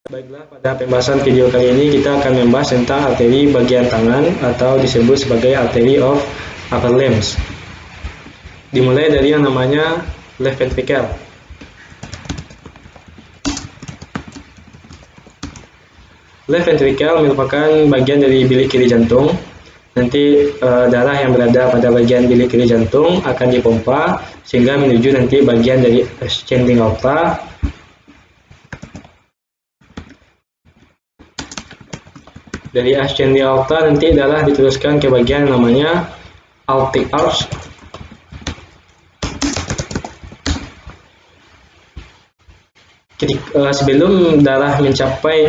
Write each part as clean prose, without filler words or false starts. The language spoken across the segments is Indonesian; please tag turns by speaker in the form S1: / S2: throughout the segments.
S1: Baiklah, pada pembahasan video kali ini kita akan membahas tentang arteri bagian tangan atau disebut sebagai artery of upper limbs. Dimulai dari yang namanya left ventricle. Left ventricle merupakan bagian dari bilik kiri jantung. Nanti darah yang berada pada bagian bilik kiri jantung akan dipompa sehingga menuju nanti bagian dari ascending aorta. Dari ascending aorta nanti darah diteruskan ke bagian namanya aortic arch. Sebelum darah mencapai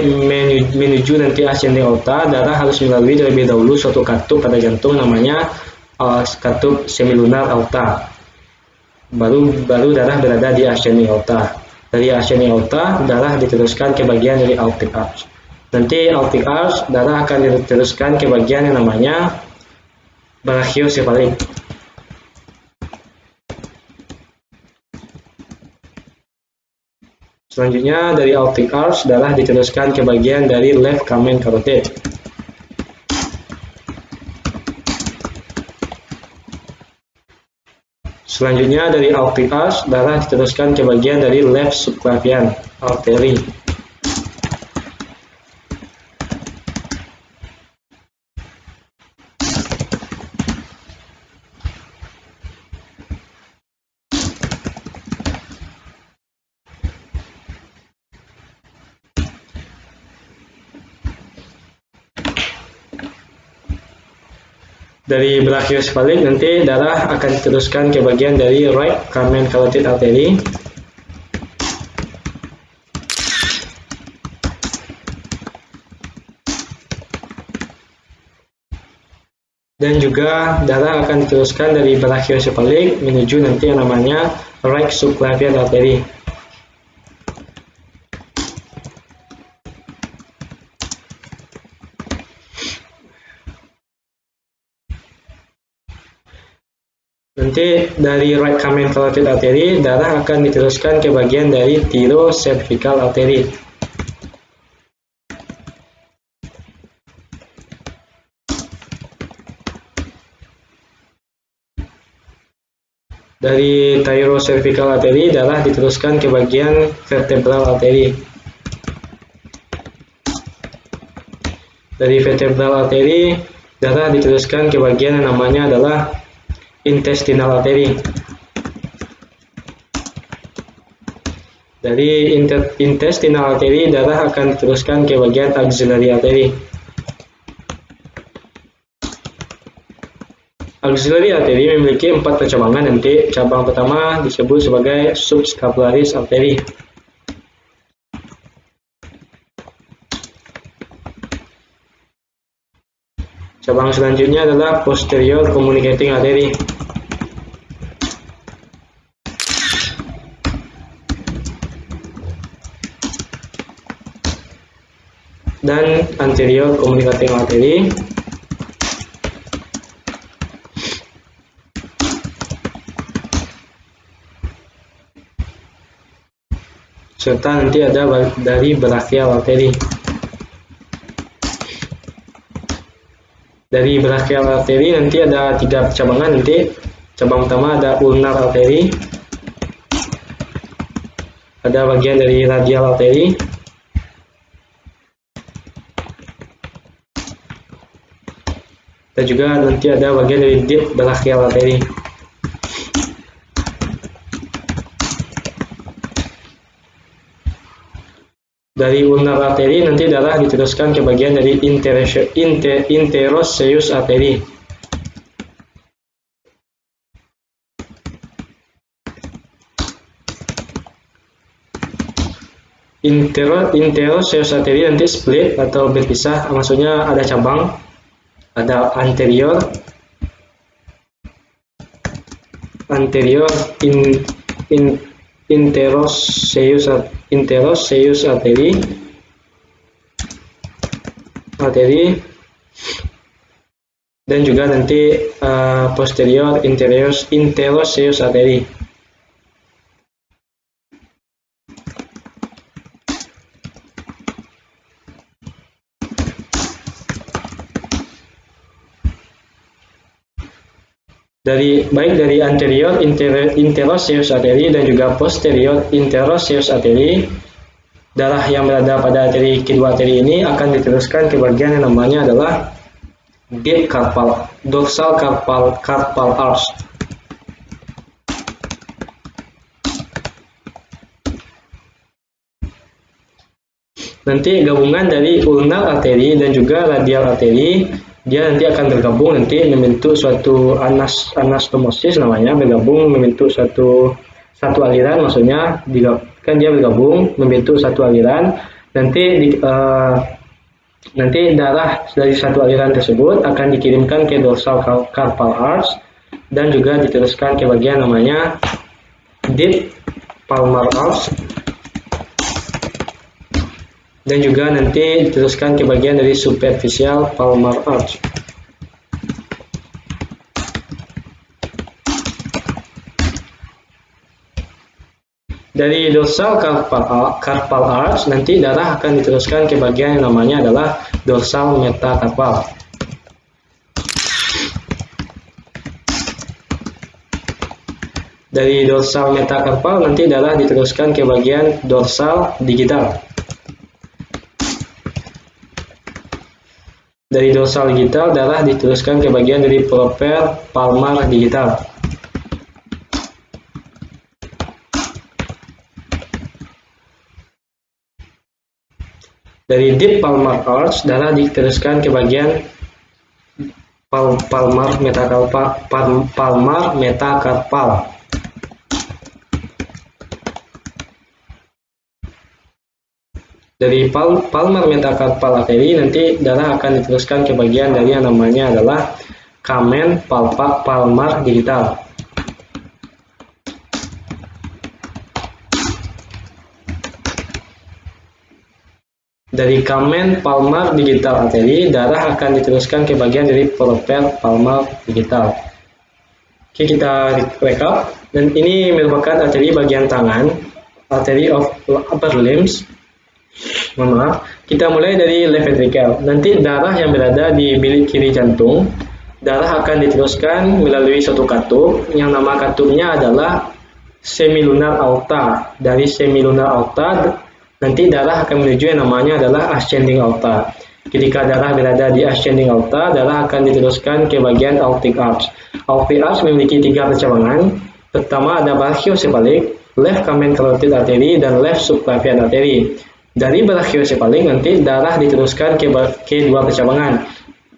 S1: menuju nanti ascending aorta, darah harus melalui terlebih dahulu suatu katup pada jantung namanya katup semilunar aorta. Baru darah berada di ascending aorta. Dari ascending aorta, darah diteruskan ke bagian dari aortic arch. Nanti aortic arch, darah akan diteruskan ke bagian yang namanya brachiocephalic. Selanjutnya dari aortic arch, darah diteruskan ke bagian dari left common carotid. Selanjutnya dari aortic arch, darah diteruskan ke bagian dari left subclavian artery. Dari brachiocephalic nanti darah akan diteruskan ke bagian dari right common carotid artery. Dan juga darah akan diteruskan dari brachiocephalic menuju nanti yang namanya right subclavian artery. Nanti dari right common carotid artery, darah akan diteruskan ke bagian dari thyrocervical artery. Dari thyrocervical artery, darah diteruskan ke bagian vertebral artery. Dari vertebral artery, darah diteruskan ke bagian yang namanya adalah intestinal artery. Dari intestinal artery, darah akan diteruskan ke bagian axillary artery. Axillary artery memiliki 4 percabangan nanti. Cabang pertama disebut sebagai subscapularis artery. Cabang selanjutnya adalah posterior communicating artery. Dan anterior communicating artery. Serta nanti ada dari brachial artery. Dari brachial artery nanti ada 3 percabangan nanti. Cabang pertama ada ulnar artery. Ada bagian dari radial artery. Dan juga nanti ada bagian dari deep brachial artery. Dari ulnar artery nanti darah diteruskan ke bagian dari interosseous artery. Interosseous artery nanti split atau berpisah, maksudnya ada cabang, ada anterior interosseous artery dan juga nanti posterior interosseous artery. baik dari anterior interosseous artery dan juga posterior interosseous artery. Darah yang berada pada arteri kedua arteri ini akan diteruskan ke bagian yang namanya adalah deep dorsal carpal arch. Nanti gabungan dari ulnar artery dan juga radial artery, dia nanti akan bergabung nanti membentuk suatu anastomosis namanya, bergabung membentuk satu aliran, maksudnya kan dia bergabung membentuk satu aliran. Nanti darah dari satu aliran tersebut akan dikirimkan ke dorsal carpal arch dan juga diteruskan ke bagian namanya deep palmar arch, dan juga nanti diteruskan ke bagian dari superficial palmar arch. Dari dorsal carpal arch nanti darah akan diteruskan ke bagian yang namanya adalah dorsal metacarpal. Dari dorsal metacarpal nanti darah diteruskan ke bagian dorsal digital. Dari dorsal digital darah diteruskan ke bagian dari proper palmar digital. Dari deep palmar arch darah diteruskan ke bagian palmar metacarpal. Dari palmar metacarpal artery nanti darah akan diteruskan ke bagian dari yang namanya adalah kamen palmar digital. Dari kamen palmar digital artery darah akan diteruskan ke bagian dari proper palmar digital. Oke, kita recap. Dan ini merupakan arteri bagian tangan, artery of upper limbs. Mohon maaf, kita mulai dari left ventricle. Nanti darah yang berada di bilik kiri jantung, darah akan diteruskan melalui suatu katup, yang nama katupnya adalah semilunar aorta. Dari semilunar aorta, nanti darah akan menuju yang namanya adalah ascending aorta. Ketika darah berada di ascending aorta, darah akan diteruskan ke bagian aortic arch. Aortic arch memiliki 3 percabangan. Pertama ada brachiocephalic, left kamen carotid artery, dan left subclavian artery. Dari brachiocephalic nanti darah diteruskan ke 2 percabangan.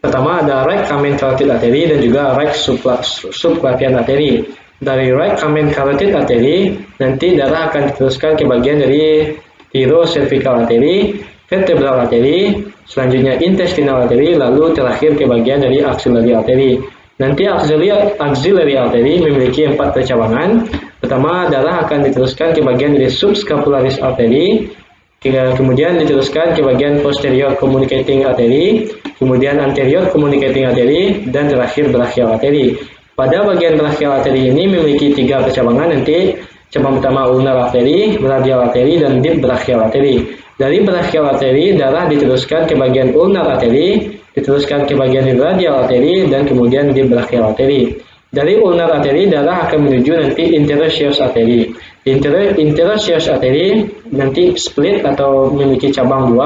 S1: Pertama ada right kamen carotid artery dan juga right subclavian artery. Dari right kamen carotid artery nanti darah akan diteruskan ke bagian dari thoracocervical artery, vertebral artery, selanjutnya intestinal artery, lalu terakhir ke bagian dari axillary artery. Nanti axillary artery memiliki 4 percabangan. Pertama darah akan diteruskan ke bagian dari subscapularis artery, kemudian diteruskan ke bagian posterior communicating artery, kemudian anterior communicating artery, dan terakhir brachial artery. Pada bagian brachial artery ini memiliki 3 percabangan nanti. Cabang pertama ulnar artery, radial artery, dan deep brachial artery. Dari brachial artery darah diteruskan ke bagian ulnar artery, diteruskan ke bagian radial artery, dan kemudian deep brachial artery. Dari ulnar artery darah akan menuju nanti interosseous artery. Interosseous artery nanti split atau memiliki cabang 2,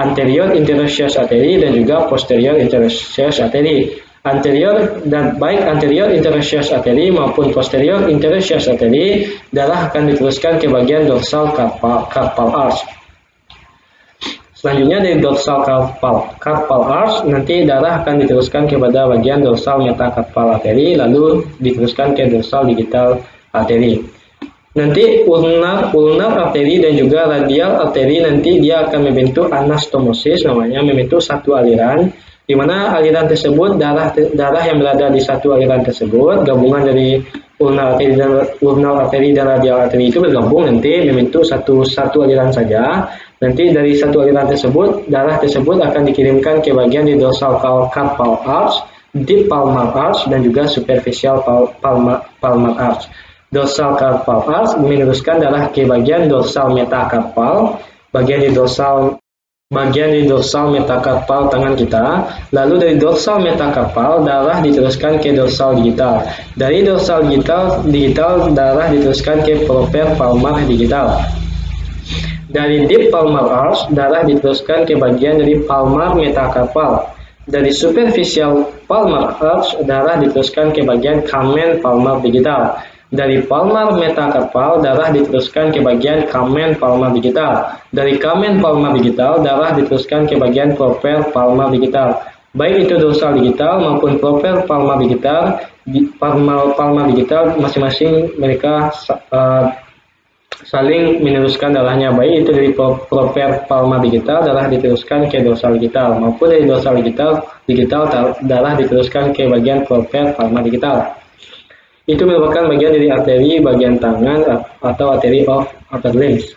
S1: anterior interosseous artery dan juga posterior interosseous artery. Baik anterior interosseous artery maupun posterior interosseous artery darah akan diteruskan ke bagian dorsal carpal arch. Selanjutnya dari dorsal carpal arch nanti darah akan diteruskan kepada bagian dorsal metacarpal artery, lalu diteruskan ke dorsal digital artery. Nanti ulnar artery dan juga radial artery nanti dia akan membentuk anastomosis, namanya membentuk satu aliran, di mana aliran tersebut darah yang berada di satu aliran tersebut, gabungan dari ulnar artery dan radial artery itu bergabung nanti membentuk satu aliran saja. Nanti dari satu aliran tersebut, darah tersebut akan dikirimkan ke bagian di dorsal carpal arch, deep palmar arch, dan juga superficial palmar arch. Dorsal carpal arch meneruskan darah ke bagian dorsal metacarpal, bagian di dorsal bagian dari dorsal metakarpal tangan kita. Lalu dari dorsal metakarpal darah diteruskan ke dorsal digital. Dari dorsal digital darah diteruskan ke proper palmar digital. Dari deep palmar arch darah diteruskan ke bagian dari palmar metakarpal. Dari superficial palmar arch darah diteruskan ke bagian kamen palmar digital. Dari palmar metakarpal darah diteruskan ke bagian kamen palmar digital. Dari kamen palmar digital darah diteruskan ke bagian proper palmar digital. Baik itu dorsal digital maupun proper palmar digital, palmar digital masing-masing mereka saling meneruskan darahnya. Baik itu dari proper palmar digital darah diteruskan ke dorsal digital maupun dari dorsal digital darah diteruskan ke bagian proper palmar digital. Itu merupakan bagian dari arteri bagian tangan atau arteri of upper limbs.